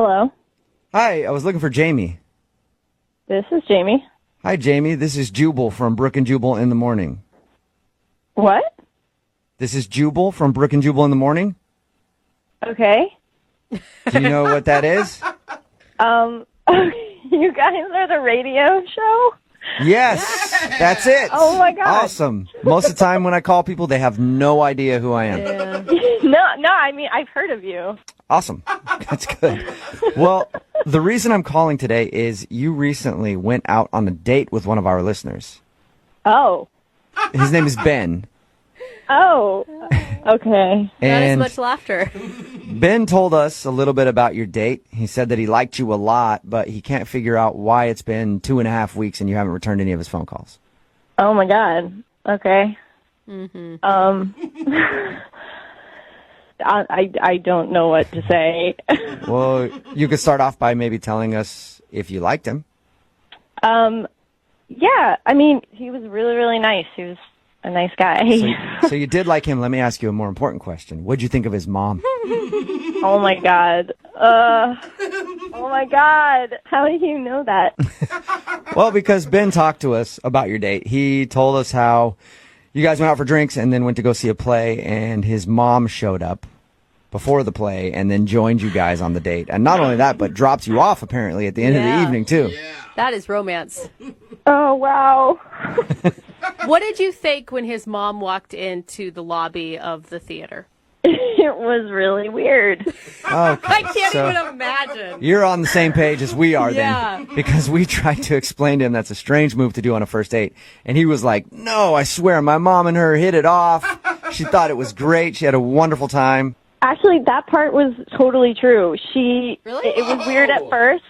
Hello. Hi, I was looking for Jamie. This is Jamie. Hi, Jamie. This is Jubal from Brooke and Jubal in the Morning. What? This is Jubal from Brooke and Jubal in the Morning. Okay. Do you know what that is? You guys are the radio show? Yes, that's it. Oh, my God. Awesome. Most of the time when I call people, they have no idea who I am. No, I mean, I've heard of you. Awesome. That's good. Well, the reason I'm calling today is you recently went out on a date with one of our listeners. Oh. His name is Ben. Oh. Okay. Not as And much laughter. Ben told us a little bit about your date. He said that he liked you a lot, but he can't figure out why it's been 2.5 weeks and you haven't returned any of his phone calls. Oh, my God. Okay. I don't know what to say. Well, you could start off by maybe telling us if you liked him. Yeah, I mean, he was really, really nice. He was a nice guy. So you did like him. Let me ask you a more important question. What'd you think of his mom? Oh, my God. Oh, my God. How do you know that? Well, because Ben talked to us about your date. He told us how you guys went out for drinks and then went to go see a play, and his mom showed up before the play and then joined you guys on the date. And not only that, but dropped you off, apparently, at the end of the evening, too. That is romance. Oh, wow. What did you think when his mom walked into the lobby of the theater? It was really weird. Okay, I can't so even imagine. you're on the same page as we are Yeah. then. Because we tried to explain to him that's a strange move to do on a first date. And he was like, no, I swear, my mom and her hit it off. She thought it was great. She had a wonderful time. Actually, that part was totally true. Really? It was weird at first.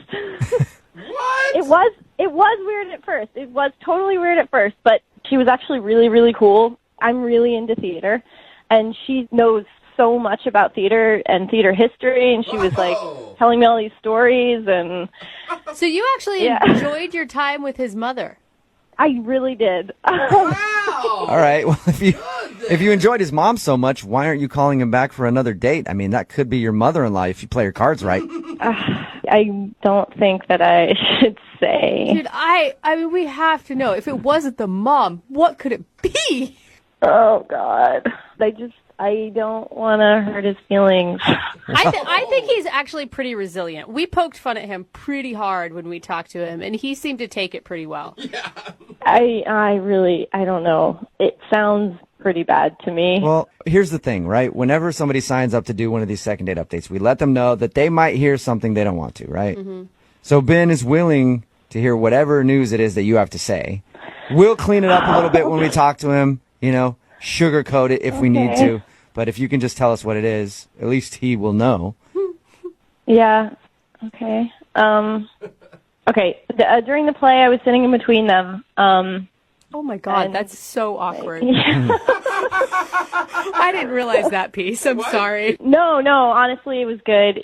What? It was weird at first. It was totally weird at first, but she was actually really, really cool. I'm really into theater, and she knows so much about theater and theater history, and she was like telling me all these stories, and So you actually enjoyed your time with his mother. I really did. Wow. All right. Well, if you enjoyed his mom so much, why aren't you calling him back for another date? I mean, that could be your mother-in-law if you play your cards right. I don't think that I should say. Dude, I mean, we have to know. If it wasn't the mom, what could it be? Oh, God. I don't want to hurt his feelings. I think he's actually pretty resilient. We poked fun at him pretty hard when we talked to him, and he seemed to take it pretty well. I don't know. It sounds pretty bad to me. Well, here's the thing, right? Whenever somebody signs up to do one of these second date updates, we let them know that they might hear something they don't want to, right? Mm-hmm. So Ben is willing to hear whatever news it is that you have to say. We'll clean it up a little bit when we talk to him, sugarcoat it if we need to. But if you can just tell us what it is, at least he will know. Yeah. Okay. Okay. During the play, I was sitting in between them. Oh my God, that's so awkward. I didn't realize that piece. I'm sorry. No. Honestly, it was good.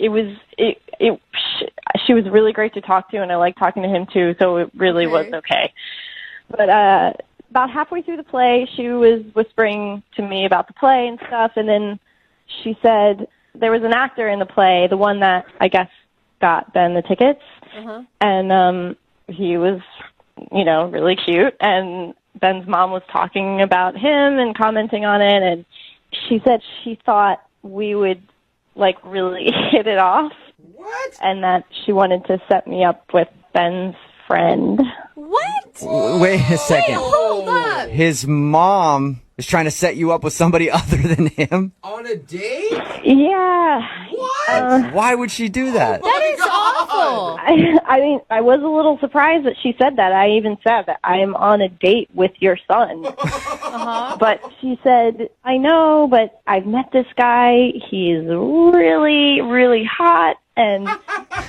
She was really great to talk to, and I liked talking to him too. So it really was okay. But about halfway through the play, she was whispering to me about the play and stuff, and then she said there was an actor in the play, the one that I guess got Ben the tickets, and he was, really cute, and Ben's mom was talking about him and commenting on it, and she said she thought we would, really hit it off. What? And that she wanted to set me up with Ben's friend. What? Wait a second. Hold up. His mom is trying to set you up with somebody other than him? On a date? Yeah. What? Why would she do that? That is awful. I mean, I was a little surprised that she said that. I even said that I am on a date with your son. But she said, I know, but I've met this guy. He's really, really hot, and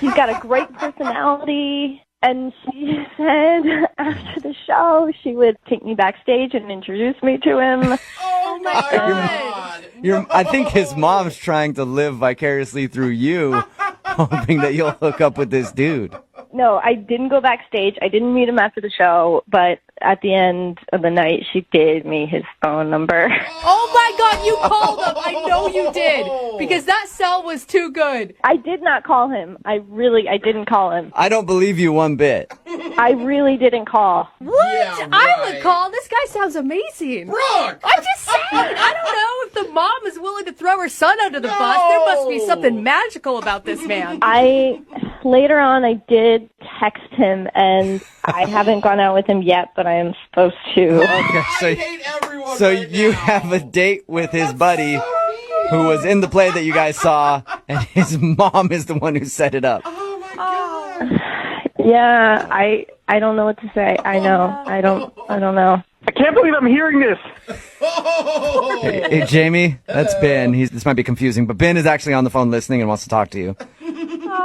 he's got a great personality. And she said after the show, she would take me backstage and introduce me to him. Oh my God. I think his mom's trying to live vicariously through you, hoping that you'll hook up with this dude. No, I didn't go backstage. I didn't meet him after the show, but at the end of the night, she gave me his phone number. Oh my God, you called him. I know you did, because that sell was too good. I did not call him. I didn't call him. I don't believe you one bit. I really didn't call. What? Yeah, right. I would call. This guy sounds amazing. Brooke! I'm just saying. I don't know if the mom is willing to throw her son under the bus. There must be something magical about this man. Later on, I did text him, and I haven't gone out with him yet, but I am supposed to. Okay, I hate everyone so right you now. have a date with his buddy who was in the play that you guys saw, and his mom is the one who set it up. Oh, my God. Yeah, I don't know what to say. I know. I don't know. I can't believe I'm hearing this. Hey, Jamie, that's Ben. This might be confusing, but Ben is actually on the phone listening and wants to talk to you.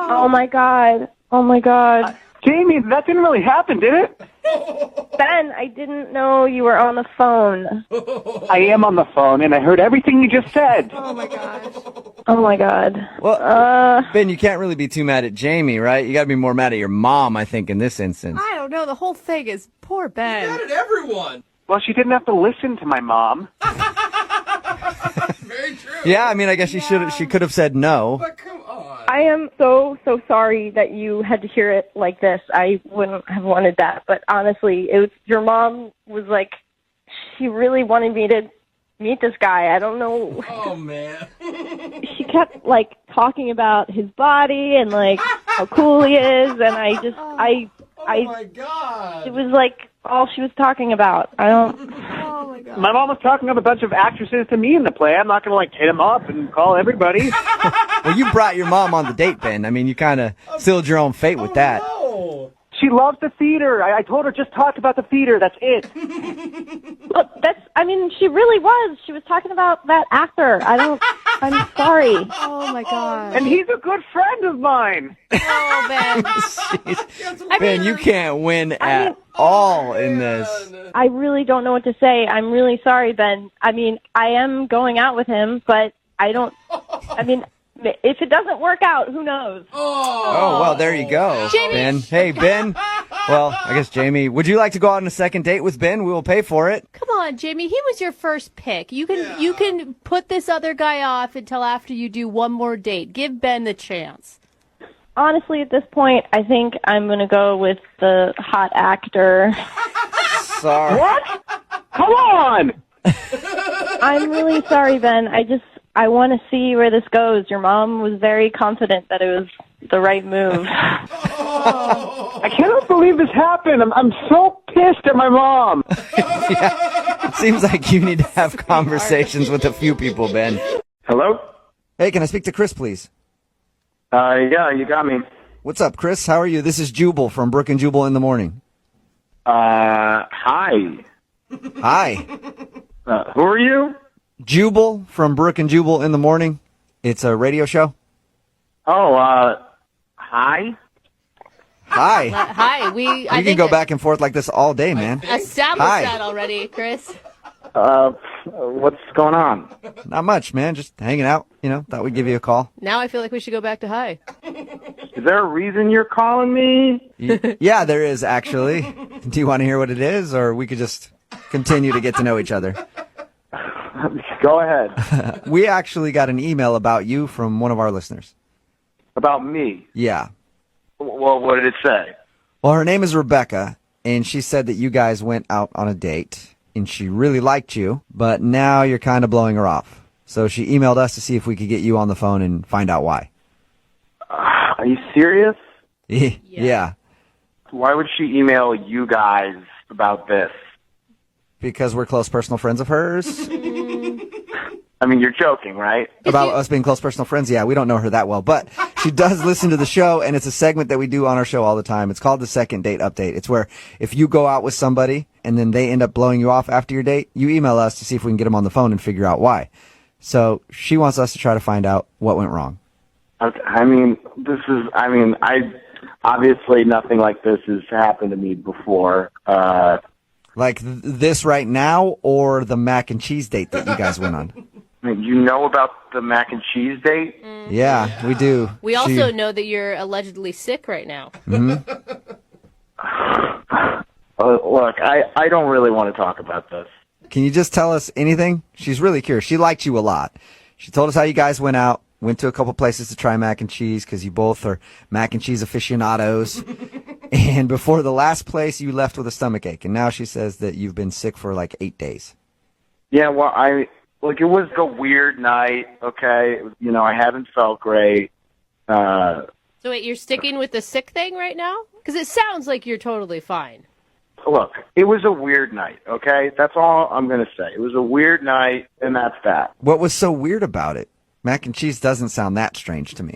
Oh my God. Oh my God. Jamie, that didn't really happen, did it? Ben, I didn't know you were on the phone. I am on the phone, and I heard everything you just said. Oh my gosh. Oh my God. Well, Ben, you can't really be too mad at Jamie, right? You got to be more mad at your mom, I think, in this instance. I don't know. The whole thing is poor Ben. Mad at everyone. Well, she didn't have to listen to my mom. Very true. Yeah, I mean, I guess she could have said no. But come on. I am so sorry that you had to hear it like this. I wouldn't have wanted that. But honestly, your mom was like, she really wanted me to meet this guy. I don't know. Oh, man. She kept like talking about his body and like how cool he is, and Oh, my God. it was like all she was talking about. I don't. Oh my God. My mom was talking up a bunch of actresses to me in the play. I'm not going to, like, hit him up and call everybody. Well, you brought your mom on the date, Ben. I mean, you kind of sealed your own fate with that. No. She loves the theater. I told her just talk about the theater. That's it. Look, she really was. She was talking about that actor. I'm sorry. Oh my God. And he's a good friend of mine. Oh, Ben. Jeez. Ben, you can't win at all in this. I really don't know what to say. I'm really sorry, Ben. I mean, I am going out with him, but if it doesn't work out, who knows? Oh, well, there you go, Jamie. Ben. Hey, Ben. Well, I guess, Jamie, would you like to go out on a second date with Ben? We will pay for it. Come on, Jamie. He was your first pick. You can put this other guy off until after you do one more date. Give Ben the chance. Honestly, at this point, I think I'm going to go with the hot actor. Sorry. What? Come on. I'm really sorry, Ben. I want to see where this goes. Your mom was very confident that it was the right move. I cannot believe this happened. I'm so pissed at my mom. It seems like you need to have conversations with a few people, Ben. Hello? Hey, can I speak to Chris, please? Yeah, you got me. What's up, Chris? How are you? This is Jubal from Brooke and Jubal in the morning. Hi. Hi. Who are you? Jubal from Brooke and Jubal in the morning. It's a radio show. Oh, hi. Hi. Hi. We can go back and forth like this all day, man. Established Hi. that already, Chris. What's going on? Not much, man. Just hanging out. Thought we'd give you a call. Now I feel like we should go back to hi. Is there a reason you're calling me? Yeah, there is, actually. Do you want to hear what it is, or we could just continue to get to know each other? Go ahead. We actually got an email about you from one of our listeners. About me? Yeah. Well, what did it say? Well, her name is Rebecca, and she said that you guys went out on a date, and she really liked you, but now you're kind of blowing her off. So she emailed us to see if we could get you on the phone and find out why. Are you serious? Yeah. Why would she email you guys about this? Because we're close personal friends of hers. I mean, you're joking, right? About us being close personal friends? Yeah, we don't know her that well. But she does listen to the show, and it's a segment that we do on our show all the time. It's called the Second Date Update. It's where if you go out with somebody and then they end up blowing you off after your date, you email us to see if we can get them on the phone and figure out why. So she wants us to try to find out what went wrong. Obviously nothing like this has happened to me before. Like this right now, or the mac and cheese date that you guys went on? You know about the mac and cheese date? Yeah, we do. We also know that you're allegedly sick right now. Look, I don't really want to talk about this. Can you just tell us anything? She's really curious. She liked you a lot. She told us how you guys went out, went to a couple places to try mac and cheese because you both are mac and cheese aficionados. And before the last place, you left with a stomach ache. And now she says that you've been sick for like 8 days. Yeah, well, it was a weird night, okay? I haven't felt great. So wait, you're sticking with the sick thing right now? Because it sounds like you're totally fine. Look, it was a weird night, okay? That's all I'm going to say. It was a weird night, and that's that. What was so weird about it? Mac and cheese doesn't sound that strange to me.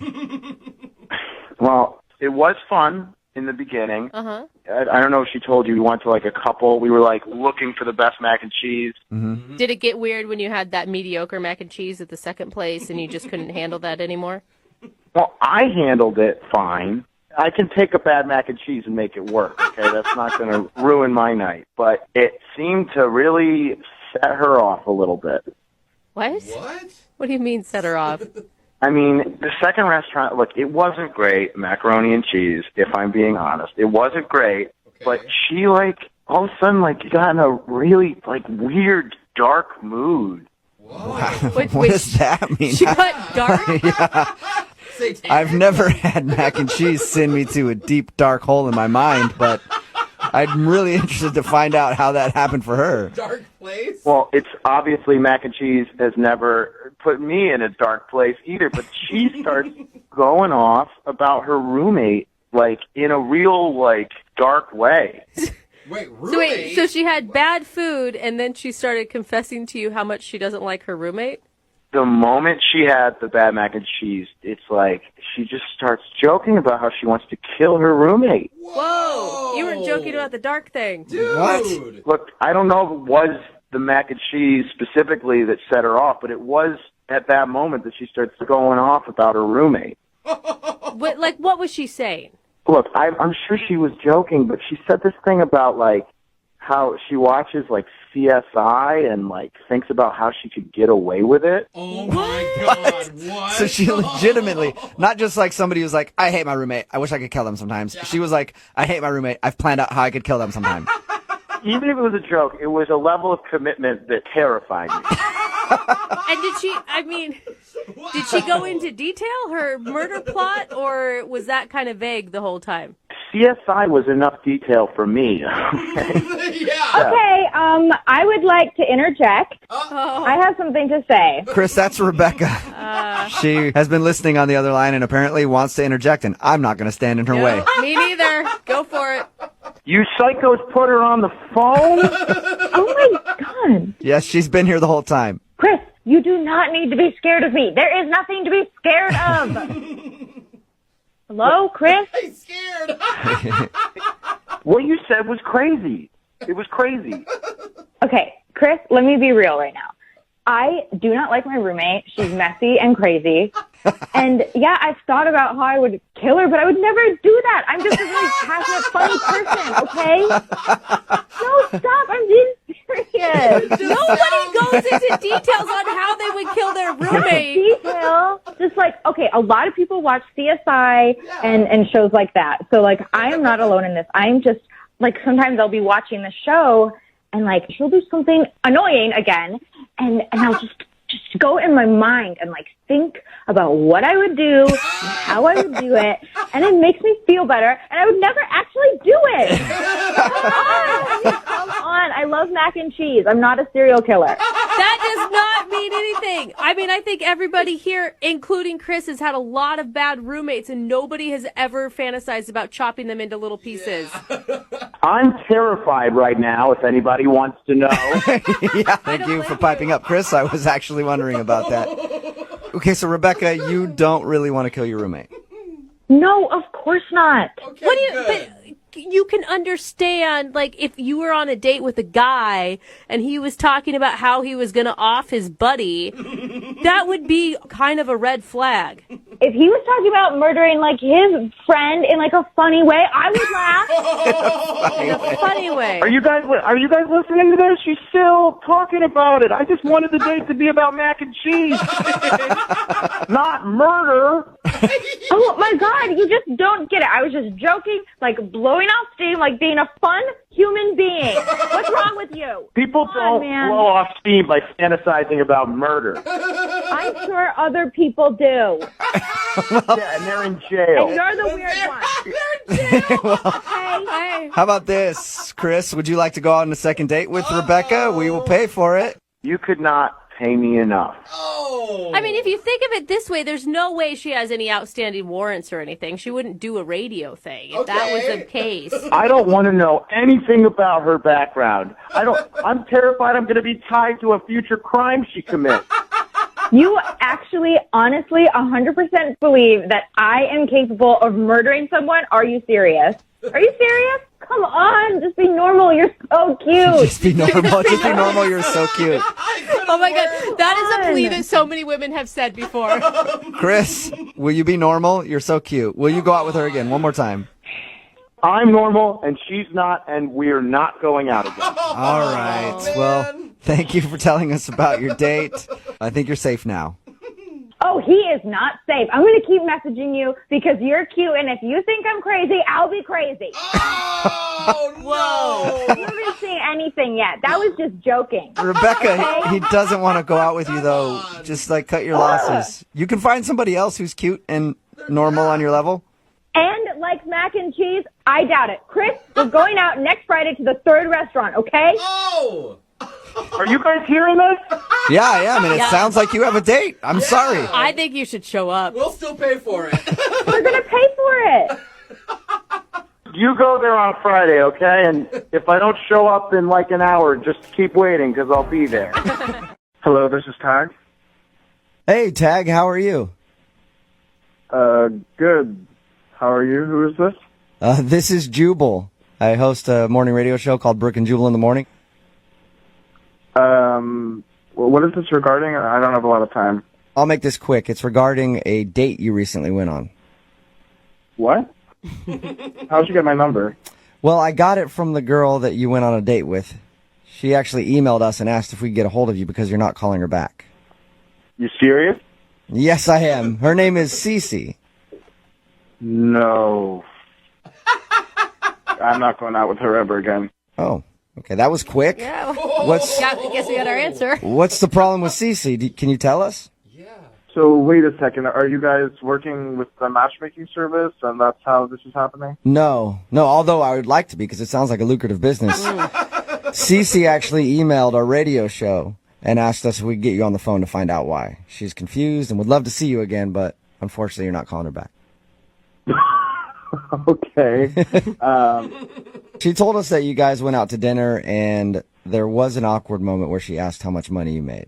Well, it was fun in the beginning. Uh-huh. I don't know if she told you we went to like a couple. We were like looking for the best mac and cheese. Mm-hmm. Did it get weird when you had that mediocre mac and cheese at the second place and you just couldn't handle that anymore? Well, I handled it fine. I can take a bad mac and cheese and make it work, okay? That's not going to ruin my night. But it seemed to really set her off a little bit. What? What do you mean set her off? I mean, the second restaurant, look, it wasn't great, macaroni and cheese, if I'm being honest. It wasn't great, but she, all of a sudden, got in a really, weird, dark mood. Wow. What does that mean? She got dark? Yeah. I've never had mac and cheese send me to a deep, dark hole in my mind, but I'm really interested to find out how that happened for her. Dark place? Well, it's obviously mac and cheese has never put me in a dark place either, but she starts going off about her roommate, in a real, dark way. So she had bad food, and then she started confessing to you how much she doesn't like her roommate? The moment she had the bad mac and cheese, it's she just starts joking about how she wants to kill her roommate. Whoa! You weren't joking about the dark thing. Dude! What? Look, I don't know if it was the mac and cheese specifically that set her off, but it was at that moment that she starts going off about her roommate. What was she saying? Look, I'm sure she was joking, but she said this thing about, how she watches, CSI and, thinks about how she could get away with it. Oh, my God. What? So she legitimately, not just somebody who's I hate my roommate. I wish I could kill them sometimes. Yeah. She was I hate my roommate. I've planned out how I could kill them sometime. Even if it was a joke, it was a level of commitment that terrified me. And did she go into detail, her murder plot, or was that kind of vague the whole time? CSI was enough detail for me. Yeah. Okay, I would like to interject. I have something to say. Chris, that's Rebecca. She has been listening on the other line and apparently wants to interject, and I'm not going to stand in her way. Me neither. Go for it. You psychos put her on the phone? Oh my God. Yes, she's been here the whole time. Chris, you do not need to be scared of me. There is nothing to be scared of. Hello, Chris? I'm scared. What you said was crazy. It was crazy. Okay, Chris, let me be real right now. I do not like my roommate. She's messy and crazy. And yeah, I've thought about how I would kill her, but I would never do that. I'm just a really passionate, funny person, okay? No, stop. I'm being serious. Nobody goes into details on how they would kill their roommate. Detail. Just okay, a lot of people watch CSI and shows like that. So I am not alone in this. I'm just sometimes I'll be watching the show and she'll do something annoying again, and I'll just go in my mind and think about what I would do, and how I would do it, and it makes me feel better, and I would never actually do it. Come on. I love mac and cheese. I'm not a serial killer. That does not mean anything. I think everybody here, including Chris, has had a lot of bad roommates, and nobody has ever fantasized about chopping them into little pieces. Yeah. I'm terrified right now, if anybody wants to know. Yeah, thank you for piping up, Chris. I was actually wondering about that. Okay, so Rebecca, you don't really want to kill your roommate. No, of course not. Okay, what do you? But you can understand, if you were on a date with a guy and he was talking about how he was going to off his buddy, that would be kind of a red flag. If he was talking about murdering, like, his friend in, like, a funny way, I would laugh. In a funny way. Are you guys listening to this? She's still talking about it. I just wanted the date to be about mac and cheese, not murder. Oh, my God, you just don't get it. I was just joking, like, blowing off steam, like, being a fun human being. What's wrong with you? People don't blow off steam by fantasizing about murder. I'm sure other people do. Yeah, and they're in jail. And you're the weird one. They're in jail. Hey. How about this, Chris? Would you like to go out on a second date with Rebecca? We will pay for it. You could not pay me enough. Oh. I mean, if you think of it this way, there's no way she has any outstanding warrants or anything. She wouldn't do a radio thing if that was the case. I don't want to know anything about her background. I'm terrified I'm going to be tied to a future crime she commits. You actually, honestly, 100% believe that I am capable of murdering someone? Are you serious? Are you serious? Come on, just be normal. You're so cute. Just be normal. Just be normal. You're so cute. Oh my God, that is a plea that so many women have said before. Chris, will you be normal? You're so cute. Will you go out with her again one more time? I'm normal, and she's not, and we're not going out again. All right. Well, thank you for telling us about your date. I think you're safe now. Oh, he is not safe. I'm going to keep messaging you because you're cute, and if you think I'm crazy, I'll be crazy. Oh, no. You haven't seen anything yet. That was just joking. Rebecca, he doesn't want to go out with you, though. Just, like, cut your losses. You can find somebody else who's cute and normal on your level. And like mac and cheese, I doubt it. Chris, we're going out next Friday to the third restaurant, okay? Oh. Are you guys hearing this? Yeah, I am, and it sounds like you have a date. I'm sorry. I think you should show up. We'll still pay for it. We're going to pay for it. You go there on Friday, okay? And if I don't show up in like an hour, just keep waiting because I'll be there. Hello, this is Tag. Hey, Tag, how are you? Good. How are you? Who is this? This is Jubal. I host a morning radio show called Brooke and Jubal in the morning. Well, what is this regarding? I don't have a lot of time. I'll make this quick. It's regarding a date you recently went on. What? How'd you get my number? Well, I got it from the girl that you went on a date with. She actually emailed us and asked if we could get a hold of you because you're not calling her back. You serious? Yes, I am. Her name is Cece. No. I'm not going out with her ever again. Oh, okay. That was quick. Yeah. I guess we got our answer. What's the problem with Cece? Can you tell us? So wait a second. Are you guys working with the matchmaking service, and that's how this is happening? No. Although I would like to be because it sounds like a lucrative business. Cece actually emailed our radio show and asked us if we could get you on the phone to find out why. She's confused and would love to see you again, but unfortunately you're not calling her back. Okay. She told us that you guys went out to dinner and there was an awkward moment where she asked how much money you made.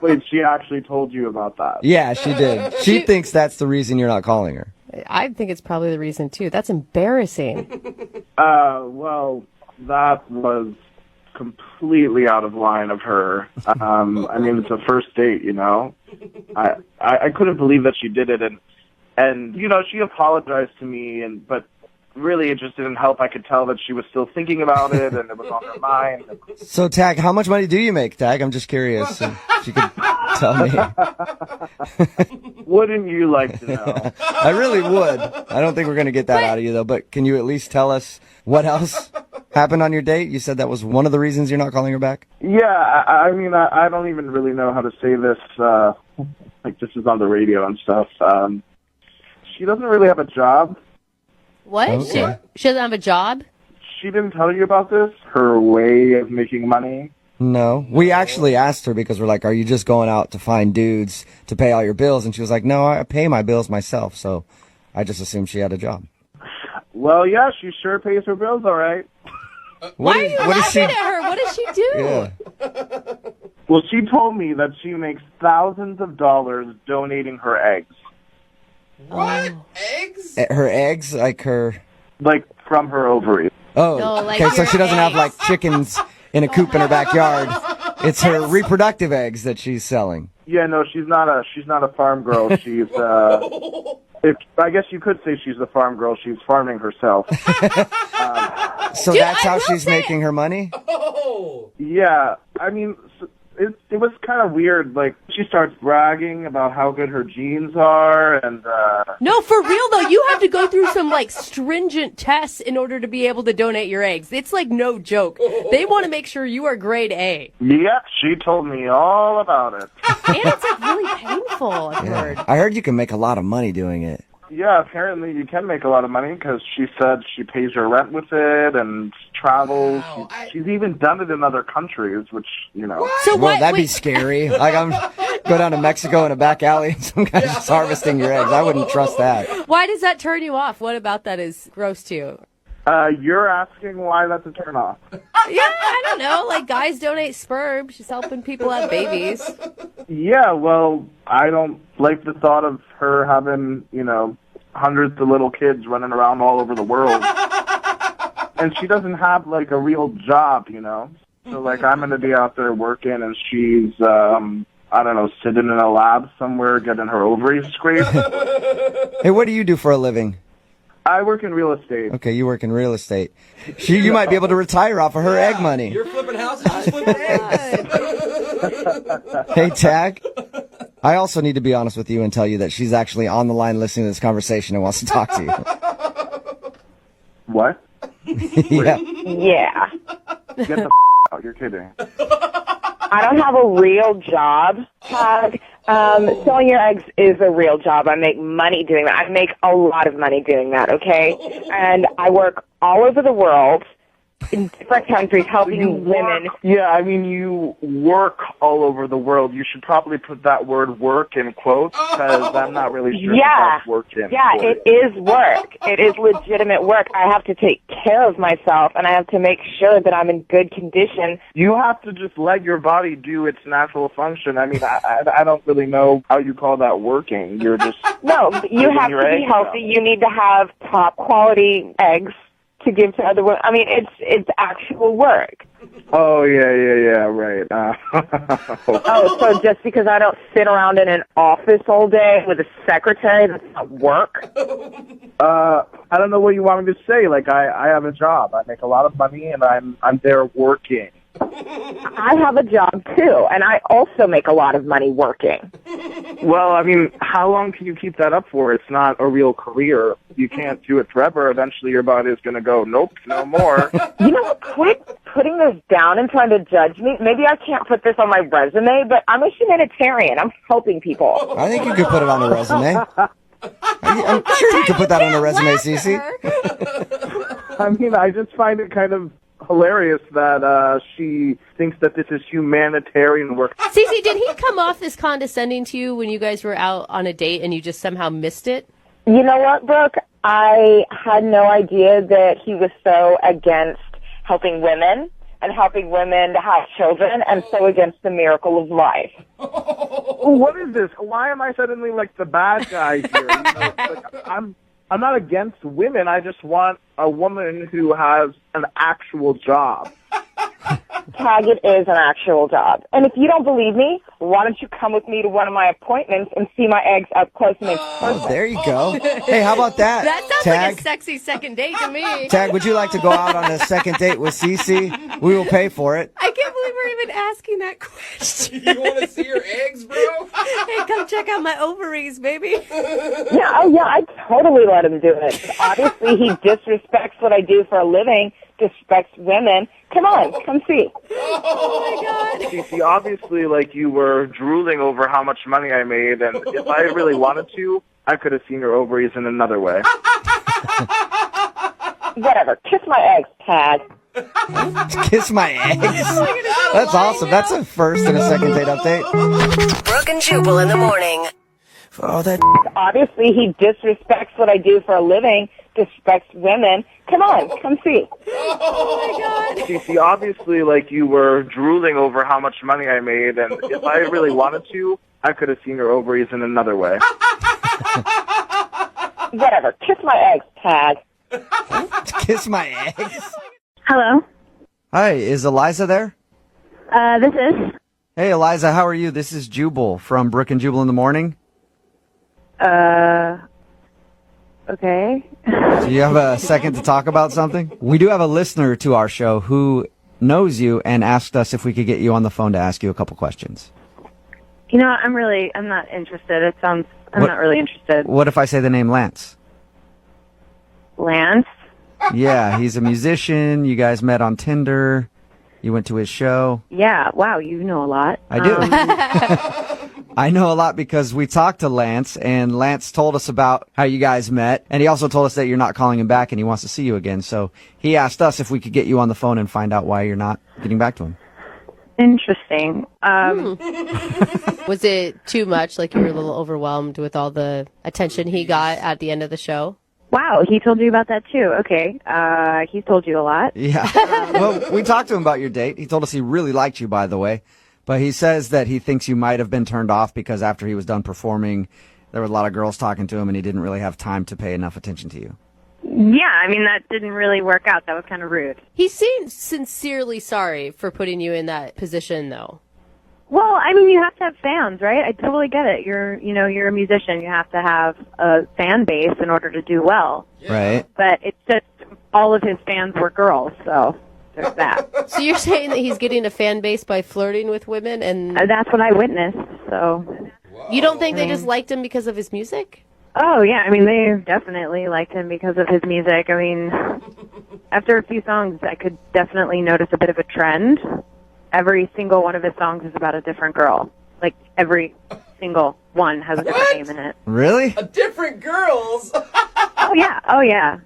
Wait, she actually told you about that? Yeah, she did. She thinks that's the reason you're not calling her. I think it's probably the reason, too. That's embarrassing. Well, that was completely out of line of her. I mean, it's a first date, you know? I couldn't believe that she did it, and you know, she apologized to me, but really it just didn't help. I could tell that she was still thinking about it, and it was on her mind. So, Tag, how much money do you make, Tag? I'm just curious. If you could tell me. Wouldn't you like to know? I really would. I don't think we're going to get that out of you, though, but can you at least tell us what else happened on your date? You said that was one of the reasons you're not calling her back? Yeah, I mean, I don't even really know how to say this. Like, this is on the radio and stuff. She doesn't really have a job. What? Okay. She doesn't have a job? She didn't tell you about this? Her way of making money? No. We actually asked her because we're like, are you just going out to find dudes to pay all your bills? And she was like, no, I pay my bills myself. So I just assumed she had a job. Well, yeah, she sure pays her bills, all right. Why are you laughing at her? What does she do? Yeah. Well, she told me that she makes thousands of dollars donating her eggs. What? Eggs? Her eggs, like her... Like, from her ovaries. Oh, No, like okay, so your she doesn't have, eggs. like, chickens in a coop in her backyard. It's her reproductive eggs that she's selling. Yeah, no, she's not a farm girl. She's I guess you could say she's a farm girl. She's farming herself. So that's how she's making her money? Oh. Yeah, I mean, it was kind of weird. Like, she starts bragging about how good her genes are, and No, for real though, you have to go through some like stringent tests in order to be able to donate your eggs. It's like no joke. They want to make sure you are grade A. yep, she told me all about it. And it's like really painful, I've heard. I heard you can make a lot of money doing it. Yeah, apparently you can make a lot of money because she said she pays her rent with it and travels. Wow, She's even done it in other countries, which, you know. So Well, what? that'd be Wait, scary. Like, go down to Mexico in a back alley and some guy's just harvesting your eggs. I wouldn't trust that. why does that turn you off? What about that is gross to you? You're asking why that's a turn off. Yeah, I don't know. Like guys donate sperm. She's helping people have babies. Yeah, well, I don't like the thought of her having, you know, hundreds of little kids running around all over the world. And she doesn't have, like, a real job, you know? So, like, I'm going to be out there working, and she's, I don't know, sitting in a lab somewhere getting her ovaries scraped. Hey, what do you do for a living? I work in real estate. Okay, you work in real estate. You might be able to retire off of her egg money. You're flipping houses, just flipping eggs. Hey, Tag. I also need to be honest with you and tell you that she's actually on the line listening to this conversation and wants to talk to you. What? Yeah. Yeah. Get the out. You're kidding. I don't have a real job, Tag. Selling your eggs is a real job. I make money doing that. I make a lot of money doing that, okay? And I work all over the world in different countries helping women. Yeah, I mean, you work all over the world. You should probably put that word work in quotes, because I'm not really sure Yeah. that's working. Yeah, it is work. It is legitimate work. I have to take care of myself, and I have to make sure that I'm in good condition. You have to just let your body do its natural function. I mean, I don't really know how you call that working. You're just... No, you Taking have your to be eggs healthy. out. You need to have top quality eggs to give to other women. I mean, it's actual work. Oh, yeah, right. Oh, so just because I don't sit around in an office all day with a secretary, that's not work? I don't know what you want me to say. Like, I have a job. I make a lot of money, and I'm there working. I have a job, too, and I also make a lot of money working. Well, I mean, how long can you keep that up for? It's not a real career. You can't do it forever. Eventually, your body is going to go, nope, no more. You know what? Quit putting this down and trying to judge me. Maybe I can't put this on my resume, but I'm a humanitarian. I'm helping people. I think you could put it on a resume. I'm sure you could put that on a resume, Cece. I mean, I just find it kind of hilarious that she thinks that this is humanitarian work. Cece, did he come off as condescending to you when you guys were out on a date and you just somehow missed it? You know what, Brooke? I had no idea that he was so against helping women and helping women to have children and so against the miracle of life. What is this? Why am I suddenly like the bad guy here? You know, like, I'm not against women. I just want a woman who has an actual job. Tag, it is an actual job. And if you don't believe me, why don't you come with me to one of my appointments and see my eggs up close and in person? There you go. Hey, how about that? That sounds Tag? like a sexy second date to me. Tag, would you like to go out on a second date with Cece? We will pay for it. I can't believe we're even asking that question. You want to see your eggs, bro? Hey, come check out my ovaries, baby. Yeah, I totally let him do it. Obviously, he disrespects what I do for a living, disrespects women. Come on, come see. Oh, my God. Cece, obviously, like, you were drooling over how much money I made, and if I really wanted to, I could have seen your ovaries in another way. Whatever. Kiss my eggs, Tag. Kiss my eggs. That's awesome. That's a first and a second date update. Brooke and Jubal in the morning. For all that. Obviously, he disrespects what I do for a living, disrespects women. Come on, come see. Oh, my God. Cece, obviously, like, you were drooling over how much money I made, and if I really wanted to, I could have seen your ovaries in another way. Whatever. Kiss my eggs, Tag. Kiss my eggs. Hello. Hi, is Eliza there? This is. Hey, Eliza, how are you? This is Jubal from Brooke and Jubal in the Morning. Okay. Do you have a second to talk about something? We do have a listener to our show who knows you and asked us if we could get you on the phone to ask you a couple questions. You know, I'm not interested. I'm not really interested. What if I say the name Lance? Lance? Yeah, he's a musician. You guys met on Tinder. You went to his show. Yeah, wow, you know a lot. I do. I know a lot because we talked to Lance, and Lance told us about how you guys met, and he also told us that you're not calling him back and he wants to see you again. So he asked us if we could get you on the phone and find out why you're not getting back to him. Interesting. Was it too much? Like you were a little overwhelmed with all the attention he got at the end of the show? Wow, he told you about that too. Okay. He told you a lot. Yeah. Well, we talked to him about your date. He told us he really liked you, by the way. But he says that he thinks you might have been turned off because after he was done performing, there were a lot of girls talking to him and he didn't really have time to pay enough attention to you. Yeah, I mean, that didn't really work out. That was kind of rude. He seemed sincerely sorry for putting you in that position, though. Well, I mean, you have to have fans, right? I totally get it. You're a musician. You have to have a fan base in order to do well. Right. But it's just all of his fans were girls, so there's that. So you're saying that he's getting a fan base by flirting with women, and That's what I witnessed, so. you don't think they just liked him because of his music? Oh, yeah, I mean, they definitely liked him because of his music. I mean, after a few songs, I could definitely notice a bit of a trend. Every single one of his songs is about a different girl. Like, every single one has a different name in it. Really? A different girls? Oh, yeah.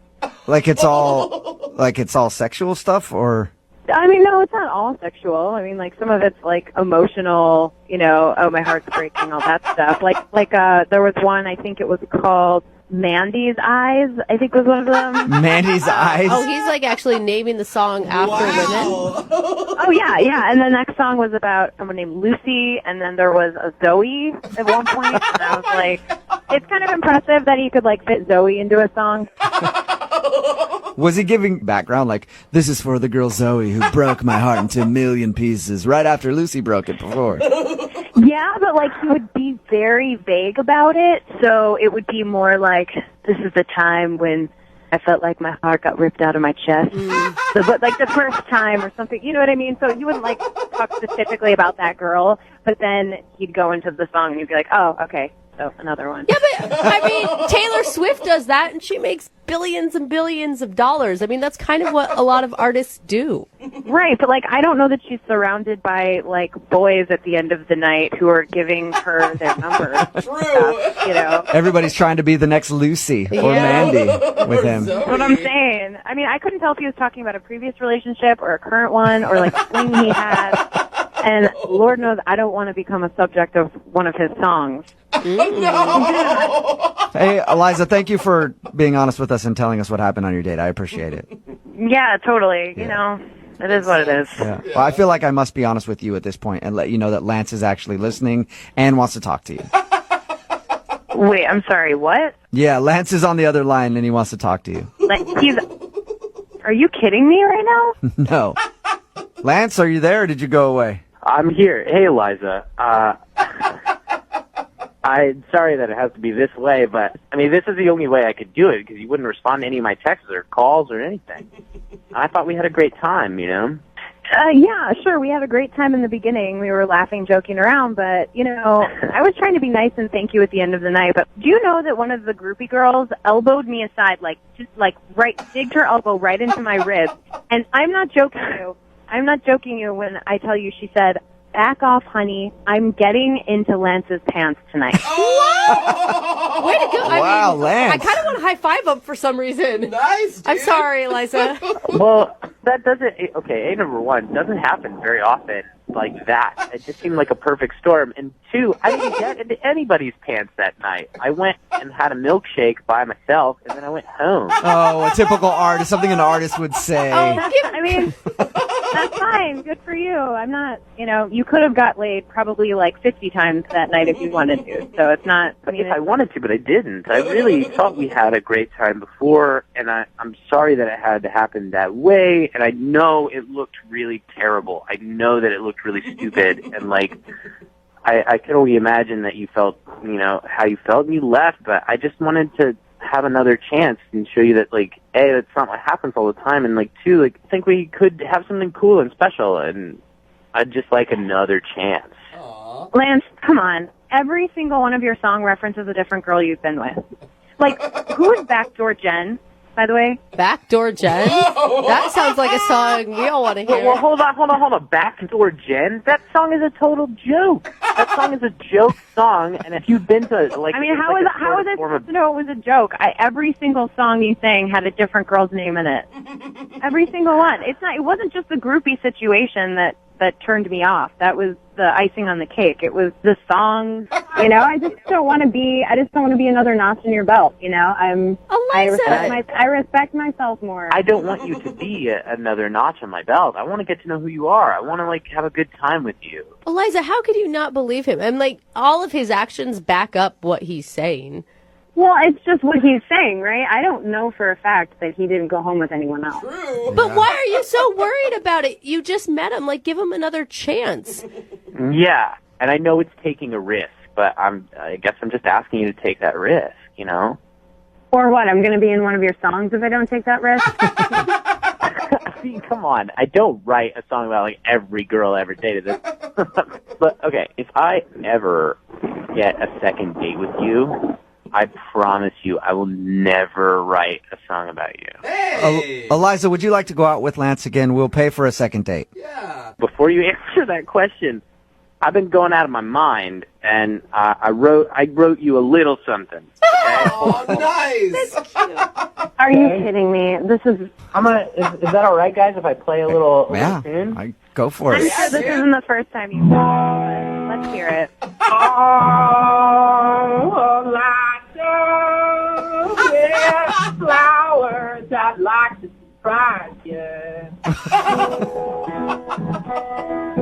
Like it's all sexual stuff, or? I mean, no, it's not all sexual. I mean, like, some of it's, like, emotional, oh, my heart's breaking, all that stuff. Like, there was one, I think it was called Mandy's Eyes, I think was one of them. Mandy's Eyes? Oh, he's, like, actually naming the song after women? Oh, yeah. And the next song was about someone named Lucy, and then there was a Zoe at one point, and I was like, it's kind of impressive that he could, like, fit Zoe into a song. Was he giving background like, this is for the girl Zoe who broke my heart into a million pieces right after Lucy broke it before? Yeah, but, like, he would be very vague about it, so it would be more like, this is the time when I felt like my heart got ripped out of my chest. So, but, like, the first time or something, you know what I mean? So you wouldn't, like, talk specifically about that girl, but then he'd go into the song and you'd be like, oh, okay, so another one. Yeah, but, I mean, Taylor Swift does that, and she makes billions and billions of dollars. I mean, that's kind of what a lot of artists do. Right, but, like, I don't know that she's surrounded by, like, boys at the end of the night who are giving her their numbers. True. Stuff, Everybody's trying to be the next Lucy or Mandy with him. That's what I'm saying. I mean, I couldn't tell if he was talking about a previous relationship or a current one or, like, a fling he had. And Lord knows I don't want to become a subject of one of his songs. No! Hey, Eliza, thank you for being honest with us and telling us what happened on your date. I appreciate it. Yeah, totally. You know, it is what it is. Yeah. Well, I feel like I must be honest with you at this point and let you know that Lance is actually listening and wants to talk to you. Wait, I'm sorry, what? Yeah, Lance is on the other line and he wants to talk to you. Like, are you kidding me right now? No. Lance, are you there or did you go away? I'm here. Hey, Eliza. I'm sorry that it has to be this way, but, I mean, this is the only way I could do it because you wouldn't respond to any of my texts or calls or anything. I thought we had a great time, Yeah, sure. We had a great time in the beginning. We were laughing, joking around, but, I was trying to be nice and thank you at the end of the night. But do you know that one of the groupie girls elbowed me aside, digged her elbow right into my ribs? And I'm not joking you when I tell you she said, back off, honey. I'm getting into Lance's pants tonight. Way to go. Wow, Lance. I kind of want to high five him for some reason. Nice, dude. I'm sorry, Eliza. Well, that doesn't, okay, number one, doesn't happen very often like that. It just seemed like a perfect storm. And two, I didn't get into anybody's pants that night. I went and had a milkshake by myself, and then I went home. Oh, a typical artist, something an artist would say. I mean, That's fine. Good for you. I'm not, you could have got laid probably like 50 times that night if you wanted to. So it's not. If I wanted to, but I didn't. I really thought we had a great time before, and I'm sorry that it had to happen that way, and I know it looked really terrible. I know that it looked really stupid, and I can only imagine that you felt, how you felt and you left, but I just wanted to have another chance and show you that, A, that's not what happens all the time, and, 2, I think we could have something cool and special, and I'd just like another chance. Aww. Lance, come on. Every single one of your song references a different girl you've been with. Who is Backdoor Jen, by the way? Backdoor Jen? That sounds like a song we all want to hear. Well, hold on. Backdoor Jen? That song is a total joke. That song is a joke song, and if you've been to, how is it supposed to know it was a joke? Every single song you sang had a different girl's name in it. Every single one. It wasn't just the groupie situation that turned me off. That was the icing on the cake. It was the song. I just don't want to be another notch in your belt. I respect myself more. I don't want you to be another notch on my belt. I want to get to know who you are. I want to have a good time with you. Eliza, how could you not believe him? And all of his actions back up what he's saying. Well, it's just what he's saying, right? I don't know for a fact that he didn't go home with anyone else. True. But why are you so worried about it? You just met him. Give him another chance. Yeah, and I know it's taking a risk, but I guess I'm just asking you to take that risk, Or what? I'm going to be in one of your songs if I don't take that risk? I mean, come on. I don't write a song about, every girl I ever dated. But, okay, if I ever get a second date with you, I promise you I will never write a song about you. Hey! Eliza, would you like to go out with Lance again? We'll pay for a second date. Yeah. Before you answer that question, I've been going out of my mind, and I wrote you a little something. Okay? Oh, nice. That's cute. Are you kidding me? This is... Is that all right, guys, if I play a little tune? Go for it. I'm sure this isn't the first time you've done it. Let's hear it. With flowers, I'd like to surprise you.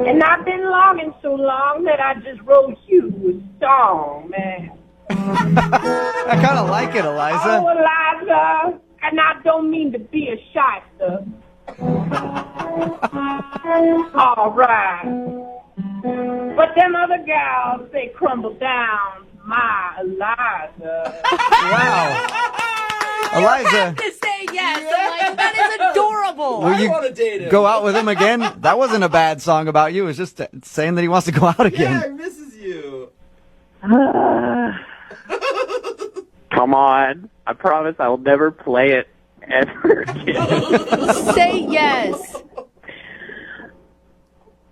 And I've been longing so long that I just wrote you a song, man. I kind of like it, Eliza. Oh, Eliza, and I don't mean to be a shyster. All right. But them other gals, they crumble down my Eliza. Wow. Eliza. To say yes. That is adorable. Will you want to date him. go out with him again? That wasn't a bad song about you. It was just saying that he wants to go out again. Yeah, he misses you. Come on. I promise I will never play it ever again. Say yes.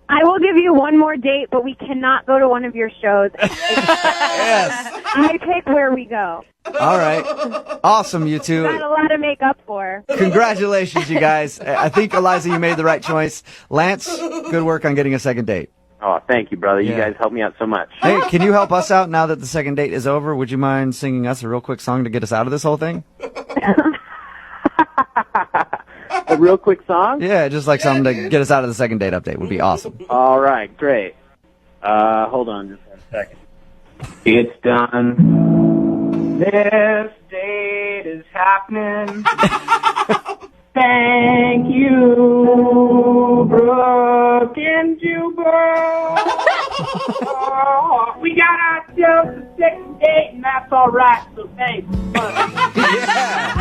I will give you one more date, but we cannot go to one of your shows. Yes. I pick where we go. All right. Awesome, you two. Got a lot to make up for. Congratulations, you guys. I think, Eliza, you made the right choice. Lance, good work on getting a second date. Oh, thank you, brother. You Yeah. guys helped me out so much. Hey, can you help us out now that the second date is over? Would you mind singing us a real quick song to get us out of this whole thing? A real quick song? Yeah, just something to get us out of the second date update would be awesome. All right, great. Hold on just 1 second. It's done. This date is happening. Thank you, Brooke and Jubal. We got ourselves a second date, and that's all right, so thanks. Yeah.